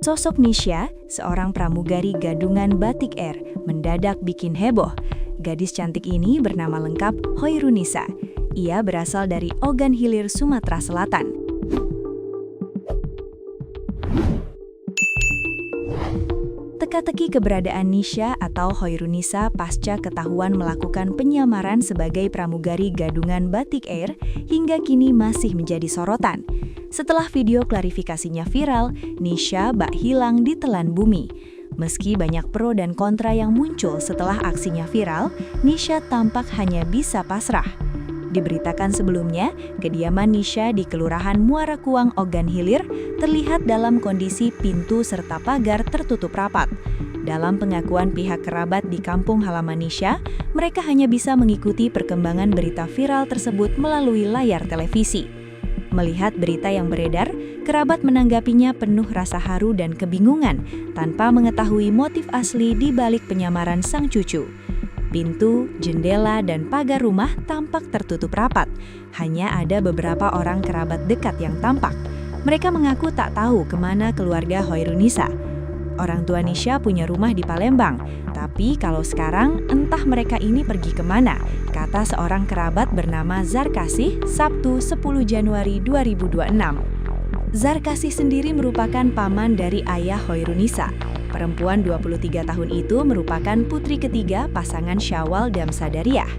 Sosok Nisha, seorang pramugari gadungan Batik Air, mendadak bikin heboh. Gadis cantik ini bernama lengkap Hoirunisa. Ia berasal dari Ogan Hilir, Sumatera Selatan. Teka-teki keberadaan Nisha atau Hoirunisa pasca ketahuan melakukan penyamaran sebagai pramugari gadungan Batik Air hingga kini masih menjadi sorotan. Setelah video klarifikasinya viral, Nisha bak hilang ditelan bumi. Meski banyak pro dan kontra yang muncul setelah aksinya viral, Nisha tampak hanya bisa pasrah. Diberitakan sebelumnya, kediaman Nisha di Kelurahan Muara Kuang, Ogan Hilir terlihat dalam kondisi pintu serta pagar tertutup rapat. Dalam pengakuan pihak kerabat di kampung halaman Nisha, mereka hanya bisa mengikuti perkembangan berita viral tersebut melalui layar televisi. Melihat berita yang beredar, kerabat menanggapinya penuh rasa haru dan kebingungan tanpa mengetahui motif asli di balik penyamaran sang cucu. Pintu, jendela, dan pagar rumah tampak tertutup rapat. Hanya ada beberapa orang kerabat dekat yang tampak. Mereka mengaku tak tahu kemana keluarga Hoirunisa. Orang tua Nisha punya rumah di Palembang, tapi kalau sekarang entah mereka ini pergi kemana, kata seorang kerabat bernama Zarkasih Sabtu 10 Januari 2026. Zarkasih sendiri merupakan paman dari ayah Hoirunisa. Perempuan 23 tahun itu merupakan putri ketiga pasangan Syawal dan Sadariah.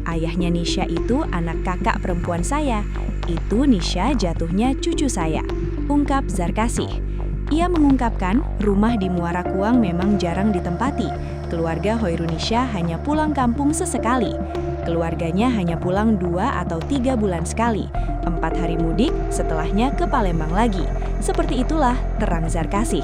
Ayahnya Nisha itu anak kakak perempuan saya. Itu Nisha jatuhnya cucu saya, ungkap Zarkasih. Ia mengungkapkan rumah di Muara Kuang memang jarang ditempati. Keluarga Hoirunisa hanya pulang kampung sesekali. Keluarganya hanya pulang 2 atau 3 bulan sekali. 4 hari mudik, setelahnya ke Palembang lagi. Seperti itulah terang Zarkasih.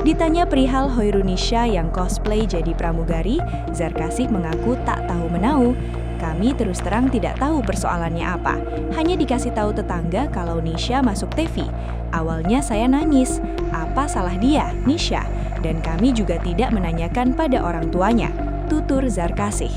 Ditanya perihal Hoirunisa yang cosplay jadi pramugari, Zarkasih mengaku tak tahu menau. Kami terus terang tidak tahu persoalannya apa. Hanya dikasih tahu tetangga kalau Nisha masuk TV. Awalnya saya nangis, apa salah dia, Nisha? Dan kami juga tidak menanyakan pada orang tuanya, tutur Zarkasih.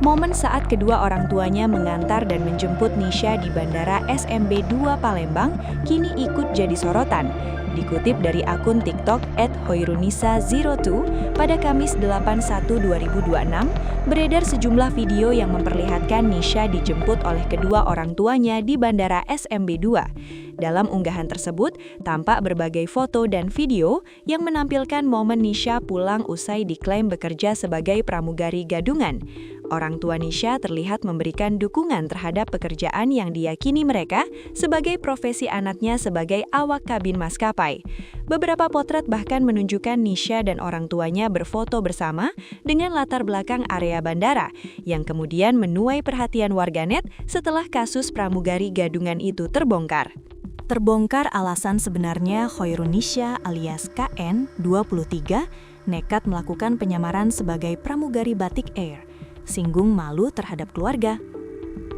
Momen saat kedua orang tuanya mengantar dan menjemput Nisha di Bandara SMB 2 Palembang kini ikut jadi sorotan. Dikutip dari akun TikTok @hoirunisa02 pada Kamis 8/1/2026, beredar sejumlah video yang memperlihatkan Nisha dijemput oleh kedua orang tuanya di Bandara SMB 2. Dalam unggahan tersebut, tampak berbagai foto dan video yang menampilkan momen Nisha pulang usai diklaim bekerja sebagai pramugari gadungan. Orang tua Nisha terlihat memberikan dukungan terhadap pekerjaan yang diyakini mereka sebagai profesi anaknya sebagai awak kabin maskapai. Beberapa potret bahkan menunjukkan Nisha dan orang tuanya berfoto bersama dengan latar belakang area bandara, yang kemudian menuai perhatian warganet setelah kasus pramugari gadungan itu terbongkar. Terbongkar alasan sebenarnya Hoirunisa alias KN, 23, nekat melakukan penyamaran sebagai pramugari Batik Air. Singgung malu terhadap keluarga.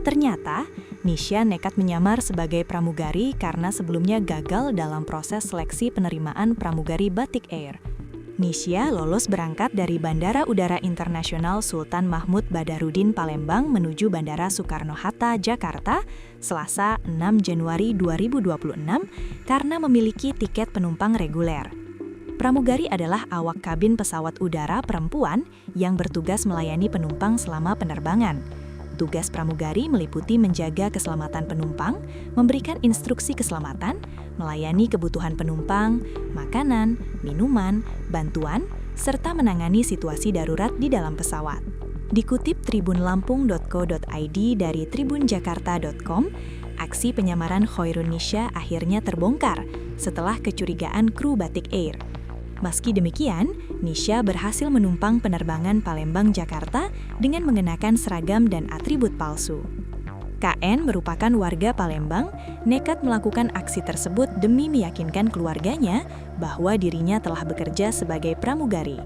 Ternyata, Nisha nekat menyamar sebagai pramugari karena sebelumnya gagal dalam proses seleksi penerimaan pramugari Batik Air. Nisha lolos berangkat dari Bandara Udara Internasional Sultan Mahmud Badarudin Palembang menuju Bandara Soekarno-Hatta, Jakarta, Selasa 6 Januari 2026 karena memiliki tiket penumpang reguler. Pramugari adalah awak kabin pesawat udara perempuan yang bertugas melayani penumpang selama penerbangan. Tugas pramugari meliputi menjaga keselamatan penumpang, memberikan instruksi keselamatan, melayani kebutuhan penumpang, makanan, minuman, bantuan, serta menangani situasi darurat di dalam pesawat. Dikutip tribunlampung.co.id dari tribunjakarta.com, aksi penyamaran Hoirunisa akhirnya terbongkar setelah kecurigaan kru Batik Air. Meski demikian, Nisha berhasil menumpang penerbangan Palembang-Jakarta dengan mengenakan seragam dan atribut palsu. KN merupakan warga Palembang, nekat melakukan aksi tersebut demi meyakinkan keluarganya bahwa dirinya telah bekerja sebagai pramugari.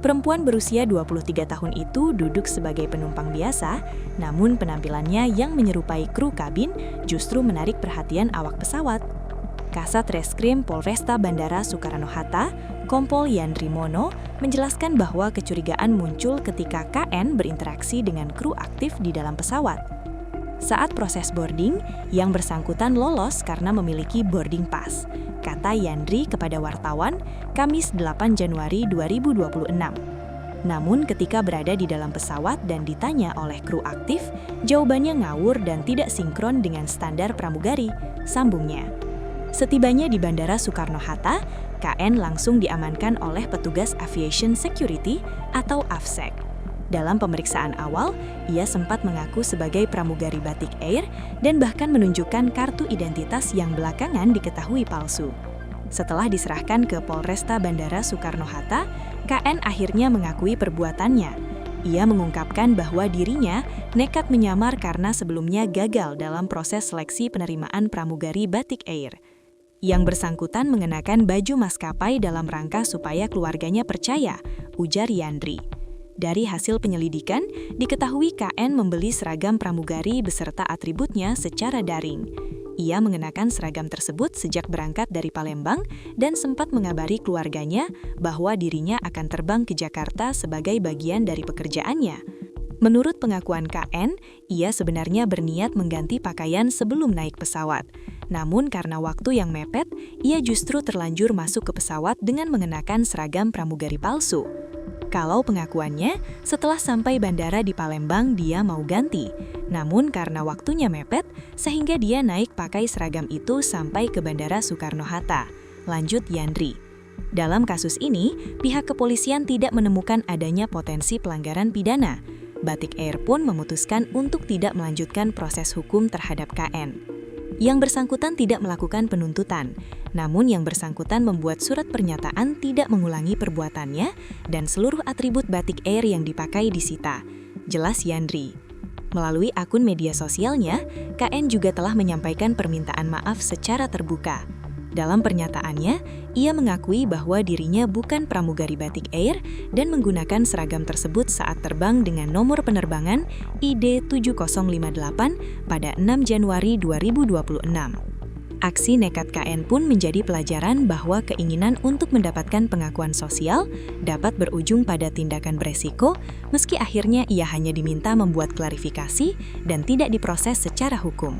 Perempuan berusia 23 tahun itu duduk sebagai penumpang biasa, namun penampilannya yang menyerupai kru kabin justru menarik perhatian awak pesawat. Kasat Reskrim Polresta Bandara Soekarno-Hatta, Kompol Yandri Mono, menjelaskan bahwa kecurigaan muncul ketika KN berinteraksi dengan kru aktif di dalam pesawat. Saat proses boarding, yang bersangkutan lolos karena memiliki boarding pass, kata Yandri kepada wartawan, Kamis 8 Januari 2026. Namun ketika berada di dalam pesawat dan ditanya oleh kru aktif, jawabannya ngawur dan tidak sinkron dengan standar pramugari, sambungnya. Setibanya di Bandara Soekarno-Hatta, KN langsung diamankan oleh petugas Aviation Security atau AFSEC. Dalam pemeriksaan awal, ia sempat mengaku sebagai pramugari Batik Air dan bahkan menunjukkan kartu identitas yang belakangan diketahui palsu. Setelah diserahkan ke Polresta Bandara Soekarno-Hatta, KN akhirnya mengakui perbuatannya. Ia mengungkapkan bahwa dirinya nekat menyamar karena sebelumnya gagal dalam proses seleksi penerimaan pramugari Batik Air. Yang bersangkutan mengenakan baju maskapai dalam rangka supaya keluarganya percaya, ujar Yandri. Dari hasil penyelidikan, diketahui KN membeli seragam pramugari beserta atributnya secara daring. Ia mengenakan seragam tersebut sejak berangkat dari Palembang dan sempat mengabari keluarganya bahwa dirinya akan terbang ke Jakarta sebagai bagian dari pekerjaannya. Menurut pengakuan KN, ia sebenarnya berniat mengganti pakaian sebelum naik pesawat. Namun karena waktu yang mepet, ia justru terlanjur masuk ke pesawat dengan mengenakan seragam pramugari palsu. Kalau pengakuannya, setelah sampai bandara di Palembang dia mau ganti. Namun karena waktunya mepet, sehingga dia naik pakai seragam itu sampai ke Bandara Soekarno-Hatta. Lanjut Yandri. Dalam kasus ini, pihak kepolisian tidak menemukan adanya potensi pelanggaran pidana. Batik Air pun memutuskan untuk tidak melanjutkan proses hukum terhadap KN. Yang bersangkutan tidak melakukan penuntutan, namun yang bersangkutan membuat surat pernyataan tidak mengulangi perbuatannya dan seluruh atribut Batik Air yang dipakai disita. Jelas Yandri. Melalui akun media sosialnya, KN juga telah menyampaikan permintaan maaf secara terbuka. Dalam pernyataannya, ia mengakui bahwa dirinya bukan pramugari Batik Air dan menggunakan seragam tersebut saat terbang dengan nomor penerbangan ID 7058 pada 6 Januari 2026. Aksi nekat KN pun menjadi pelajaran bahwa keinginan untuk mendapatkan pengakuan sosial dapat berujung pada tindakan beresiko, meski akhirnya ia hanya diminta membuat klarifikasi dan tidak diproses secara hukum.